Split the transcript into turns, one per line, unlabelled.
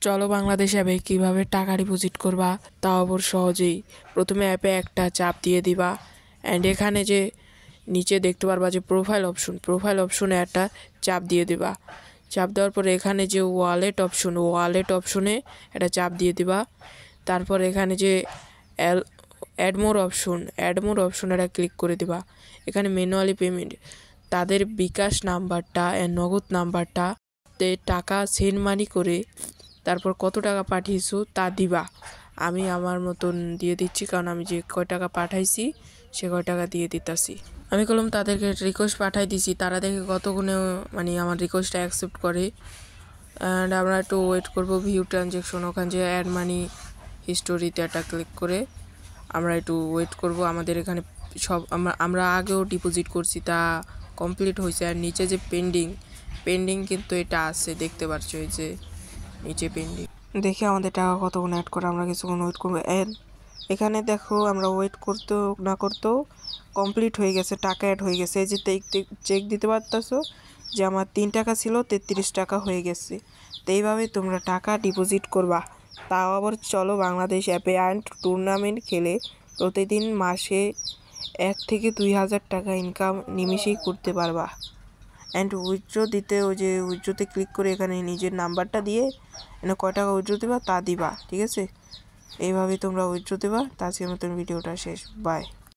চলো বাংলাদেশ অ্যাপে কীভাবে টাকা ডিপোজিট করবা তা আবার সহজেই। প্রথমে অ্যাপে একটা চাপ দিয়ে দিবা অ্যান্ড এখানে যে নিচে দেখতে পারবা যে প্রোফাইল অপশনে একটা চাপ দিয়ে দিবা। চাপ দেওয়ার পরে এখানে যে ওয়ালেট অপশনে একটা চাপ দিয়ে দিবা। তারপর এখানে যে অ্যাড মোর অপশন এটা ক্লিক করে দিবা। এখানে ম্যানুয়ালি পেমেন্ট তাদের বিকাশ নাম্বারটা নগদ নাম্বারটা টাকা সেন্ড মানি করে তারপর কত টাকা পাঠিয়েছো তা দিবা। আমি আমার মতন দিয়ে দিচ্ছি, কারণ আমি যে কয় টাকা পাঠাইছি সে কয় টাকা দিয়ে দিতেছি। আমি বললাম তাদেরকে রিকোয়েস্ট পাঠাই দিছি, তারা দেখে কতগুণে মানে আমার রিকোয়েস্টটা অ্যাকসেপ্ট করে। অ্যান্ড আমরা একটু ওয়েট করবো ভিউ ট্রানজ্যাকশন, ওখানে যে অ্যাড মানি হিস্টোরিতে একটা ক্লিক করে আমরা একটু ওয়েট করব। আমাদের এখানে সব আমরা আগেও ডিপোজিট করছি, তা কমপ্লিট হয়েছে। আর নিচে যে পেন্ডিং কিন্তু এটা আছে, দেখতে পাচ্ছ এই যে নিচে পেন্ডিং। দেখে আমাদের টাকা কতক্ষণ অ্যাড করে আমরা কিছুক্ষণ ওয়েট করবো। এখানে দেখো আমরা ওয়েট করতেও না করতেও কমপ্লিট হয়ে গেছে, টাকা অ্যাড হয়ে গেছে। এই যে চেক দিতে পারতেছো যে আমার 3 টাকা ছিল 33 টাকা হয়ে গেছে। তো এইভাবে তোমরা টাকা ডিপোজিট করবা, তাও আবার চলো বাংলাদেশ অ্যাপে। অ্যান্ড টুর্নামেন্ট খেলে প্রতিদিন মাসে 1 থেকে 2,000 টাকা ইনকাম নিমেষেই করতে পারবা। অ্যান্ড উইথড্র দিতে ওই যে উইথড্রোতে ক্লিক করে এখানে নিজের নাম্বারটা দিয়ে এখানে কয় টাকা উইথড্র দেবা তা দিবা, ঠিক আছে? এইভাবেই তোমরা উইথড্র দেবা। তা আজকের মতন ভিডিওটা শেষ, বাই।